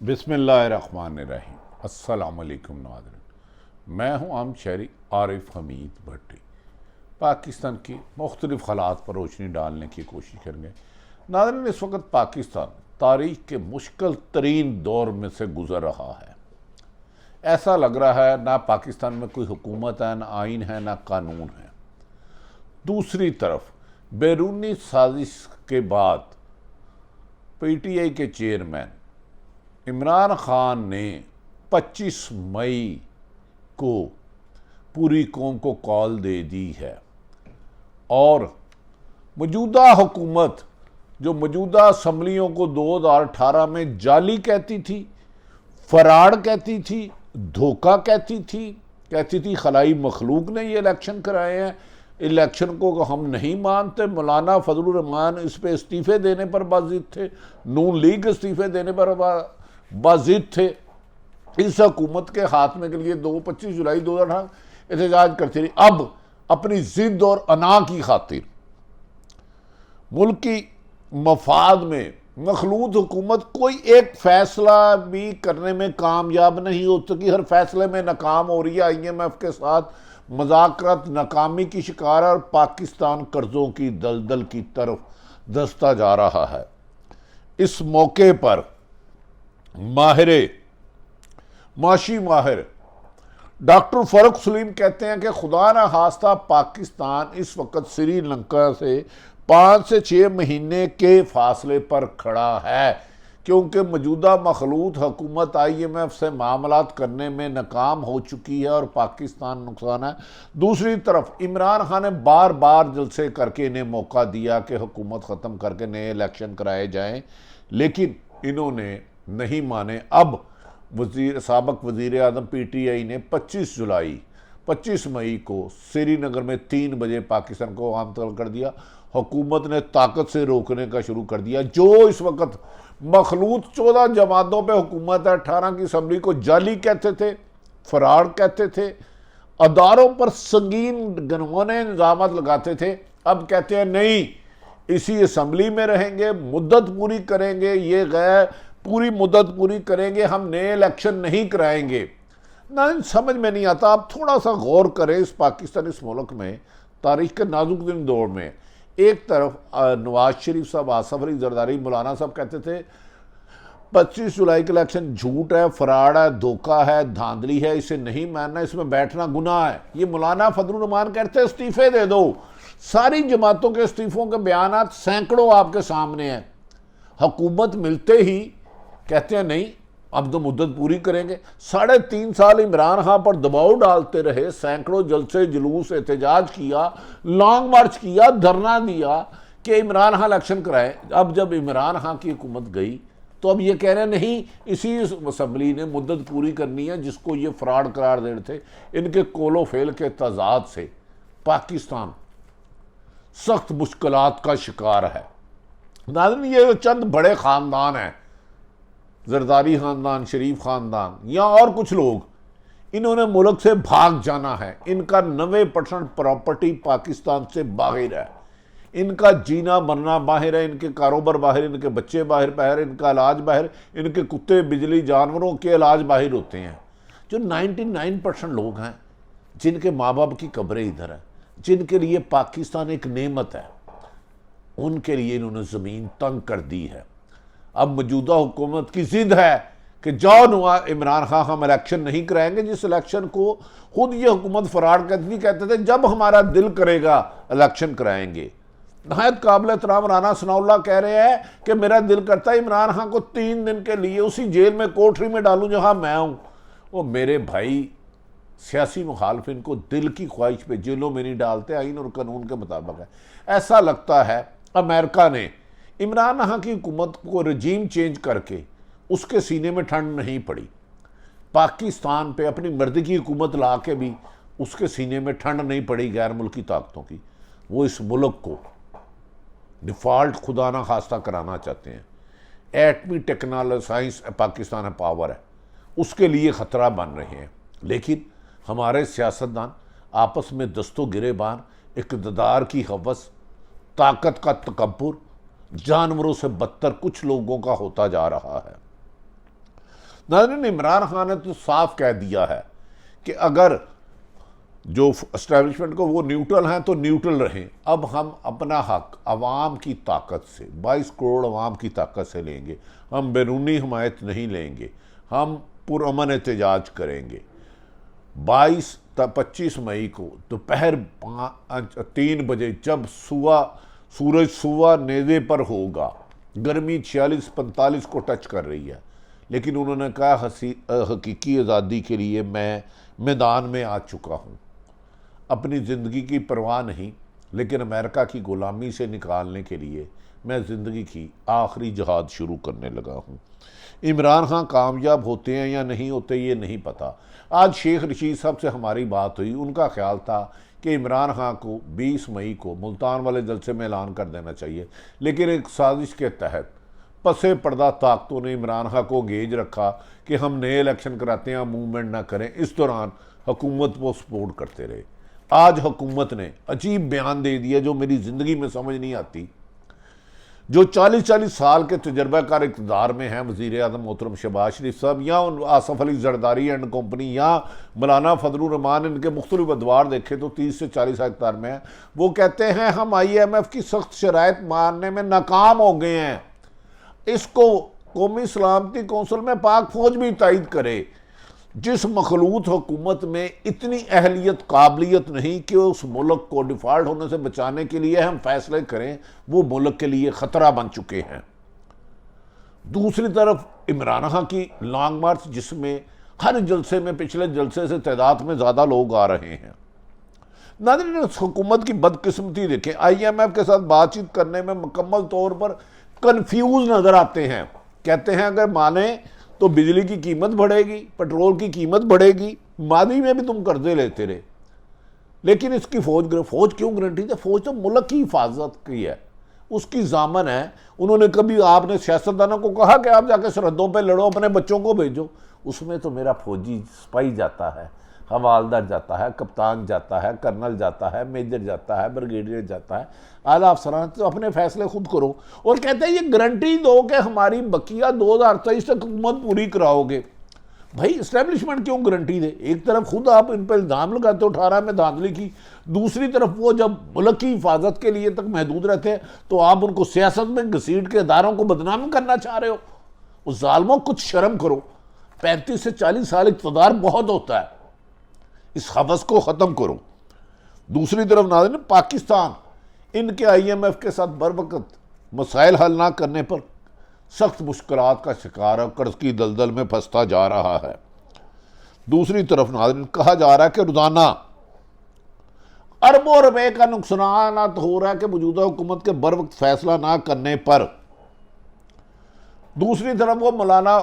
बिस्मिल्लाहिर्रहमानिर्रहीम। अस्सलाम वालेकुम नाज़रीन, मैं हूँ आम शहरी आरिफ हमीद भट्टी। पाकिस्तान की मुख्तलिफ हालात पर रोशनी डालने की कोशिश करेंगे। नाज़रीन, इस वक्त पाकिस्तान तारीख के मुश्किल तरीन दौर में से गुज़र रहा है। ऐसा लग रहा है ना पाकिस्तान में कोई हुकूमत है, ना आइन है, ना कानून है। दूसरी तरफ बैरूनी साजिश के बाद PTI के चेयरमैन इमरान खान ने 25 मई को पूरी कौम को कॉल दे दी है और मौजूदा हुकूमत जो मौजूदा असम्बलियों को 2018 में जाली कहती थी, फराड कहती थी, धोखा कहती थी खलाई मखलूक ने ये इलेक्शन कराए हैं, इलेक्शन को हम नहीं मानते। मौलाना फजलुर रहमान इस पे इस्तीफे देने पर बाजिद थे, नून लीग इस्तीफे देने पर बाजिद थे। इस हुकूमत के हाथ में के लिए 25 जुलाई 2018 एहतजाज करती रही। अब अपनी जिद और अना की खातिर मुल्क की मफाद में मखलूत हुकूमत कोई एक फैसला भी करने में कामयाब नहीं हो सकी। हर फैसले में नाकाम हो रही है। IMF के साथ मुज़ाकरात नाकामी की शिकार और पाकिस्तान कर्जों की दलदल की तरफ धंसता जा रहा है। इस मौके पर माशी माहिर डॉक्टर फरुख सलीम कहते हैं कि खुदा न खास्ता पाकिस्तान इस वक्त श्रीलंका से 5 से 6 महीने के फासले पर खड़ा है, क्योंकि मौजूदा मखलूत हुकूमत IMF से मामलात करने में नाकाम हो चुकी है और पाकिस्तान नुकसान है। दूसरी तरफ इमरान खान ने बार बार जलसे करके इन्हें मौका दिया कि हुकूमत ख़त्म करके नए इलेक्शन कराए जाएं, लेकिन इन्होंने नहीं माने। अब साबक वज़ीर आज़म PTI ने 25 मई को श्रीनगर में 3 बजे पाकिस्तान को आमतलब कर दिया। हुकूमत ने ताकत से रोकने का शुरू कर दिया। जो इस वक्त मखलूत 14 जमातों पे हुकूमत है, 18 की असम्बली को जाली कहते थे, फरार कहते थे, अदारों पर संगीन गनवाने इंतजाम लगाते थे, अब कहते हैं नहीं, इसी असम्बली में रहेंगे, मुद्दत पूरी करेंगे, ये गैर पूरी मुद्दत पूरी करेंगे, हम नए इलेक्शन नहीं कराएंगे। ना समझ में नहीं आता। आप थोड़ा सा गौर करें इस पाकिस्तान, इस मुल्क में तारीख के नाजुक दिन दौर में एक तरफ नवाज शरीफ साहब, आसफ अली जरदारी, मौलाना साहब कहते थे 25 जुलाई का इलेक्शन झूठ है, फराड है, धोखा है, धांधली है, इसे नहीं मानना, इसमें बैठना गुनाह है। ये मौलाना फजलुर रहमान कहते हैं इस्तीफे दे दो। सारी जमातों के इस्तीफों के बयान सैकड़ों आपके सामने हैं। हुकूमत मिलते ही कहते हैं नहीं, अब तो मुद्दत पूरी करेंगे। 3.5 साल इमरान खान पर दबाव डालते रहे, सैकड़ों जलसे जुलूस एहतजाज किया, लॉन्ग मार्च किया, धरना दिया कि इमरान खान इलेक्शन कराए। अब जब इमरान खान की हुकूमत गई तो अब ये कह रहे हैं नहीं, इसी असम्बली ने मुद्दत पूरी करनी है, जिसको ये फ्रॉड करार दे रहे थे। इनके कोलो फेल के तजाद से पाकिस्तान सख्त मुश्किलात का शिकार है। नाज़रीन, ये चंद बड़े ख़ानदान हैं, जरदारी ख़ानदान, शरीफ ख़ानदान या और कुछ लोग, इन्होंने मुल्क से भाग जाना है। इनका 90% प्रॉपर्टी पाकिस्तान से बाहर है। इनका जीना मरना बाहर है, इनके कारोबार बाहर, इनके बच्चे बाहर, इनका इलाज बाहर, इनके कुत्ते बिजली जानवरों के इलाज बाहर होते हैं। जो 99% लोग हैं जिनके माँ बाप की कब्रें इधर हैं, जिनके लिए पाकिस्तान एक नेमत है, उनके लिए इन्होंने ज़मीन तंग कर दी है। अब मौजूदा हुकूमत की जिद है कि जाओ इमरान खान, हम इलेक्शन नहीं कराएंगे, जिस इलेक्शन को खुद ये हुकूमत फराड कहते थे जब हमारा दिल करेगा इलेक्शन कराएंगे। नहायत काबिल एहतराम राना सनाउल्लाह कह रहे हैं कि मेरा दिल करता है इमरान खान को 3 दिन के लिए उसी जेल में, कोठरी में डालूं जहां मैं हूं। वो मेरे भाई सियासी मुखालफिन को दिल की ख्वाहिश पे जेलों में नहीं डालते, आइन और कानून के मुताबिक है। ऐसा लगता है अमेरिका ने इमरान खान की हुकूमत को रजीम चेंज करके उसके सीने में ठंड नहीं पड़ी। पाकिस्तान पे अपनी मर्जी की हुकूमत ला के भी उसके सीने में ठंड नहीं पड़ी गैर मुल्की ताकतों की। वो इस मुल्क को डिफ़ॉल्ट खुदा ना खास्ता कराना चाहते हैं। एटमी टेक्नोलॉजी साइंस पाकिस्तान है, पावर है, उसके लिए ख़तरा बन रहे हैं। लेकिन हमारे सियासतदान आपस में दस्तों गिरेबान, इक़्तिदार की हवस, ताकत का तकब्बुर जानवरों से बदतर कुछ लोगों का होता जा रहा है। नाज़रीन, इमरान खान ने तो साफ कह दिया है कि अगर जो एस्टेब्लिशमेंट को वो न्यूट्रल हैं तो न्यूट्रल रहें। अब हम अपना हक अवाम की ताकत से, 22 करोड़ अवाम की ताकत से लेंगे। हम बैरूनी हमायत नहीं लेंगे, हम पुरअमन एहतजाज करेंगे। 25 मई को दोपहर 3 बजे जब सूरज सुबह नेज़े पर होगा, गर्मी 46-45 को टच कर रही है, लेकिन उन्होंने कहा हकीकी आज़ादी के लिए मैं मैदान में आ चुका हूँ। अपनी ज़िंदगी की परवाह नहीं, लेकिन अमेरिका की ग़ुलामी से निकालने के लिए मैं ज़िंदगी की आखिरी जहाद शुरू करने लगा हूँ। इमरान खान कामयाब होते हैं या नहीं होते ये नहीं पता। आज शेख रशीद साहब से हमारी बात हुई, उनका ख्याल था कि इमरान खान को 20 मई को मुल्तान वाले जलसे में ऐलान कर देना चाहिए, लेकिन एक साजिश के तहत पसे पर्दा ताकतों ने इमरान खान को एंगेज रखा कि हम नए इलेक्शन कराते हैं, मूवमेंट ना करें। इस दौरान हुकूमत को सपोर्ट करते रहे। आज हुकूमत ने अजीब बयान दे दिया जो मेरी ज़िंदगी में समझ नहीं आती। जो 40-40 साल के तजर्बाकार इक़्तिदार में हैं, वज़ीर आज़म मोहतरम शहबाज शरीफ साहब या आसफ अली जरदारी एंड कंपनी या मौलाना फजलुर रहमान, इनके मुख्तलिफ अदवार देखे तो 30 से 40 साल इक़्तिदार में हैं। वो कहते हैं हम IMF की सख्त शराइत मानने में नाकाम हो गए हैं। इसको कौमी सलामती कौंसिल में पाक फौज भी तायद करे। जिस मखलूत हुकूमत में इतनी अहलियत काबिलियत नहीं कि उस मुल्क को डिफ़ॉल्ट होने से बचाने के लिए हम फैसले करें, वो मुल्क के लिए ख़तरा बन चुके हैं। दूसरी तरफ इमरान खान की लॉन्ग मार्च, जिसमें हर जलसे में पिछले जलसे से तादाद में ज़्यादा लोग आ रहे हैं। नाज़रीन, उस हुकूमत की बदकिस्मती देखें, IMF के साथ बातचीत करने में मुकम्मल तौर पर कन्फ्यूज नज़र आते हैं। कहते हैं अगर माने तो बिजली की कीमत बढ़ेगी, पेट्रोल की कीमत बढ़ेगी। मादी में भी तुम कर्जे लेते रहे, लेकिन इसकी फौज क्यों गारंटी है? फौज तो मुल्क की हिफाजत की है, उसकी जामन है। उन्होंने कभी आपने सियासतदानों को कहा कि आप जाके सरहदों पे लड़ो, अपने बच्चों को भेजो? उसमें तो मेरा फौजी सिपाही जाता है, हवालदार जाता है, कप्तान जाता है, कर्नल जाता है, मेजर जाता है, ब्रिगेडियर जाता है, आला अफसरान। तो अपने फैसले खुद करो। और कहते हैं ये गारंटी दो कि हमारी बकिया 2023 तक हुकूमत पूरी कराओगे। भाई इस्टेब्लिशमेंट क्यों गारंटी दे? एक तरफ खुद आप इन पर इल्ज़ाम लगाते हो 18 में धांधली की, दूसरी तरफ वो जब मुल्क की हिफाजत के लिए तक महदूद रहते हैं तो आप उनको सियासत में घसीट के इदारों को बदनाम करना चाह रहे हो। उस जालमों कुछ शर्म करो। 35 से 40 साल इक़्तिदार बहुत होता है, इस हवस को ख़त्म करो। दूसरी तरफ नाज़रीन, पाकिस्तान इनके IMF के साथ बर वक्त मसाइल हल ना करने पर सख्त मुश्किलात का शिकार है, कर्ज की दलदल में फंसता जा रहा है। दूसरी तरफ नाज़रीन, कहा जा रहा है कि रोज़ाना अरबों रुपए का नुकसान हो रहा है कि मौजूदा हुकूमत के बर वक्त फैसला ना करने पर। दूसरी तरफ वो मौलाना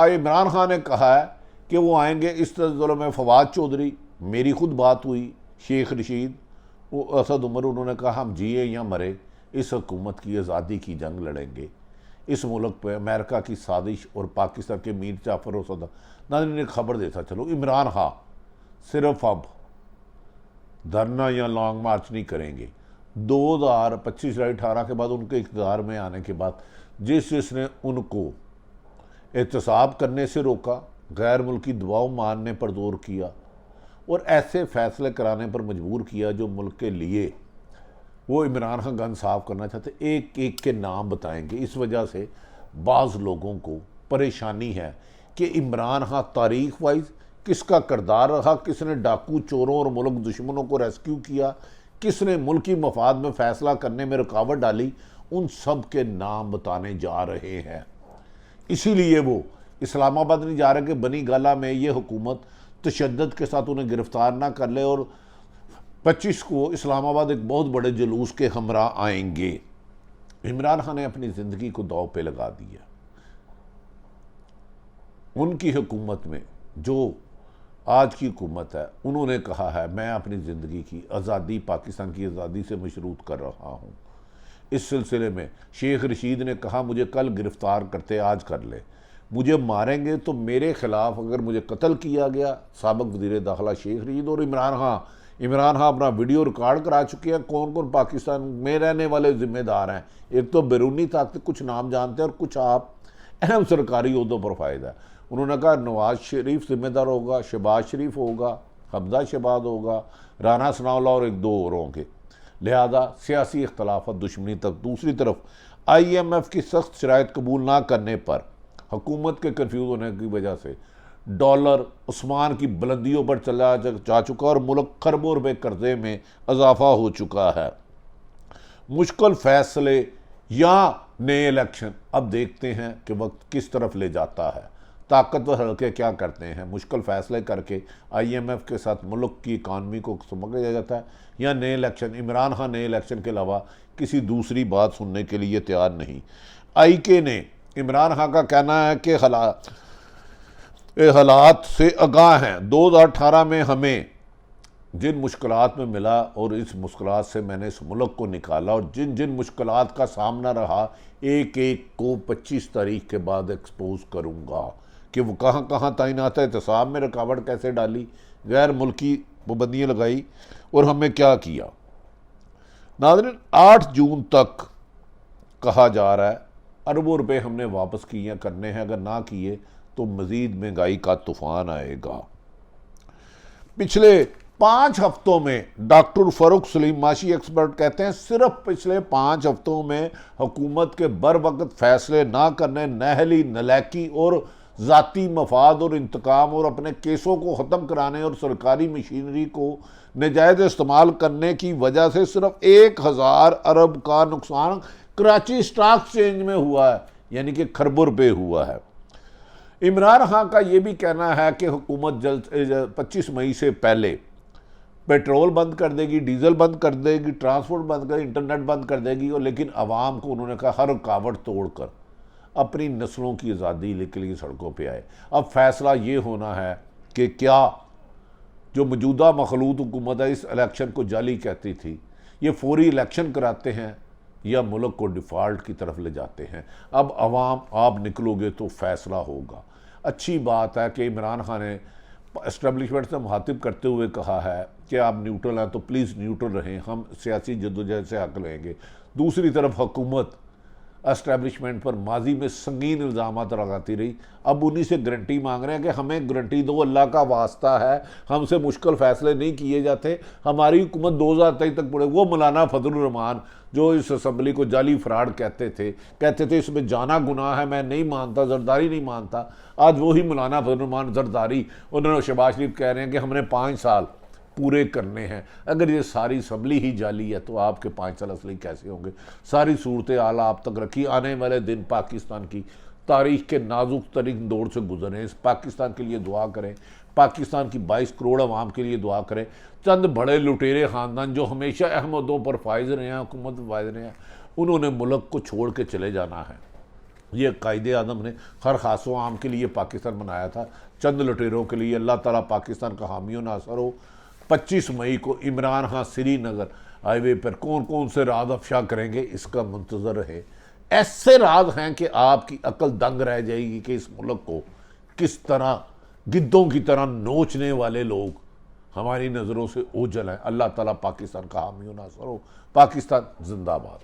इमरान खान ने कहा है कि वो आएंगे। इस तस्वीर में फवाद चौधरी, मेरी खुद बात हुई, शेख रशीद, वो असद उमर, उन्होंने कहा हम जिए या मरे इस हुकूमत की आज़ादी की जंग लड़ेंगे। इस मुल्क पर अमेरिका की साजिश और पाकिस्तान के मीर जाफर और सदा नाज़रीन एक खबर देता चलो, इमरान खान सिर्फ अब धरना या लॉन्ग मार्च नहीं करेंगे। 2025-18 के बाद उनके इक़्तिदार में आने के बाद जिसने उनको एहतसाब करने से रोका, गैर मुल्की दबाव मानने पर जोर किया और ऐसे फैसले कराने पर मजबूर किया जो मुल्क के लिए वो इमरान खान गन साफ करना चाहते, एक एक के नाम बताएंगे। इस वजह से बाज़ लोगों को परेशानी है कि इमरान खान तारीख वाइज किसका किरदार रहा, किसने डाकू चोरों और मुल्क दुश्मनों को रेस्क्यू किया, किसने मुल्की मफाद में फ़ैसला करने में रुकावट डाली, उन सब के नाम बताने जा रहे हैं। इसीलिए वो इस्लामाबाद नहीं जा रहे कि बनी गाला में ये हुकूमत तशद्दुद के साथ उन्हें गिरफ्तार ना कर ले और 25 को इस्लामाबाद एक बहुत बड़े जुलूस के हमरा आएंगे। इमरान खान ने अपनी ज़िंदगी को दांव पे लगा दिया। उनकी हुकूमत में जो आज की हुकूमत है, उन्होंने कहा है मैं अपनी ज़िंदगी की आज़ादी, पाकिस्तान की आज़ादी से मशरूत कर रहा हूँ। इस सिलसिले में शेख रशीद ने कहा मुझे कल गिरफ़्तार करते आज कर ले, मुझे मारेंगे तो मेरे ख़िलाफ़ अगर मुझे कत्ल किया गया, साबिक़ वज़ीर दाखिला शेख रशीद और इमरान खान अपना वीडियो रिकॉर्ड करा चुके हैं। कौन कौन पाकिस्तान में रहने वाले ज़िम्मेदार हैं? एक तो बैरूनी ताकत कुछ नाम जानते हैं और कुछ आप अहम सरकारी ओहदों पर फायदा है। उन्होंने कहा नवाज शरीफ जिम्मेदार होगा, शहबाज शरीफ होगा, हमजा शहबाज होगा, राना सनाउल्लाह और एक दो और होंगे, लिहाजा सियासी इख्तलाफत दुश्मनी तक। दूसरी तरफ IMF की सख्त शराइत कबूल ना करने पर हुकूमत के कन्फ्यूज होने की वजह से डॉलर उस्मान की बुलंदियों पर चला जा चुका और मुल्क खरबों रुपए कर्जे में इजाफा हो चुका है। मुश्किल फैसले या नए इलेक्शन, अब देखते हैं कि वक्त किस तरफ ले जाता है। ताकतवर हल्के क्या करते हैं, मुश्किल फैसले करके IMF के साथ मुल्क की इकानमी को समझा जाता है, या नए इलेक्शन। इमरान खान नए इलेक्शन के अलावा किसी दूसरी बात सुनने के लिए तैयार नहीं। IK ने इमरान खान का कहना है कि हालात से आगाह हैं। 2018 में हमें जिन मुश्किलात में मिला और इस मुश्किलात से मैंने इस मुल्क को निकाला, और जिन जिन मुश्किलात का सामना रहा, एक एक को 25 तारीख के बाद एक्सपोज करूँगा कि वो कहाँ कहाँ तैनात है, एहतसाब में रुकावट कैसे डाली, गैर मुल्की पाबंदियाँ लगाई और हमें क्या किया। नाज़रीन, 8 जून तक कहा जा रहा है अरबों रुपए हमने वापस किए करने हैं, अगर ना किए तो मज़ीद महंगाई का तूफान आएगा। पिछले 5 हफ्तों में डॉक्टर फ़ारूक सलीम माशी एक्सपर्ट कहते हैं सिर्फ पिछले 5 हफ्तों में हुकूमत के बर वक्त फैसले ना करने, नहली, नलैकी और ज़ाती मफाद और इंतकाम और अपने केसों को ख़त्म कराने और सरकारी मशीनरी को नजायज़ इस्तेमाल करने की वजह से सिर्फ 1000 अरब का नुकसान कराची स्टॉक एक्सचेंज में हुआ है, यानी कि खरबों रुपए हुआ है। इमरान खान का ये भी कहना है कि हुकूमत जल्द 25 मई से पहले पेट्रोल बंद कर देगी, डीजल बंद कर देगी, ट्रांसपोर्ट बंद कर, इंटरनेट बंद कर देगी, और लेकिन आवाम को उन्होंने कहा हर रुकावट तोड़कर अपनी नस्लों की आज़ादी के लिए सड़कों पे आए। अब फैसला ये होना है कि क्या जो मौजूदा मखलूत हुकूमत है इस इलेक्शन को जाली कहती थी, ये फौरी इलेक्शन कराते हैं या मुल्क को डिफ़ॉल्ट की तरफ ले जाते हैं। अब अवाम आप निकलोगे तो फैसला होगा। अच्छी बात है कि इमरान खान ने एस्टेब्लिशमेंट से मुखातिब करते हुए कहा है कि आप न्यूट्रल हैं तो प्लीज़ न्यूट्रल रहें, हम सियासी जद्दोजहद से हक लेंगे। दूसरी तरफ हुकूमत एस्टेब्लिशमेंट पर माजी में संगीन इल्ज़ामात लगाती रही, अब उन्हीं से गारंटी मांग रहे हैं कि हमें गारंटी दो, अल्लाह का वास्ता है, हमसे मुश्किल फ़ैसले नहीं किए जाते, हमारी हुकूमत 2023 तक पड़े। वो मौलाना फजलुर रहमान जो इस असम्बली को जाली फ्रॉड कहते थे इसमें जाना गुनाह है, मैं नहीं मानता, जरदारी नहीं मानता, आज वही मौलाना फजलुर रहमान जरदारी, उन्होंने शहबाज शरीफ कह रहे हैं कि हमने 5 साल पूरे करने हैं। अगर ये सारी असम्बली ही जाली है तो आपके 5 साल असली कैसे होंगे। सारी सूरत हाल आप तक रखी। आने वाले दिन पाकिस्तान की तारीख के नाजुक तरीन दौर से गुजरे। इस पाकिस्तान के लिए दुआ करें, पाकिस्तान की 22 करोड़ आवाम के लिए दुआ करें। चंद बड़े लुटेरे ख़ानदान जो हमेशा अहमदों पर फायज रहे हैं, हुकूमत पर फायज रहे हैं, उन्होंने मुल्क को छोड़ के चले जाना है। ये कायदे आज़म ने हर खासों आम के लिए पाकिस्तान बनाया था, चंद लुटेरों के लिए। अल्लाह ताला पाकिस्तान का हामी और नासर हो। 25 मई को इमरान खान श्रीनगर हाईवे पर कौन कौन से राज अफशा करेंगे, इसका मुंतज़र रहे। ऐसे राज हैं कि आपकी अकल दंग रह जाएगी कि इस मुल्क को किस तरह गिद्धों की तरह नोचने वाले लोग हमारी नज़रों से ओझल हैं। अल्लाह ताला पाकिस्तान का हामी और नासर हो। पाकिस्तान जिंदाबाद।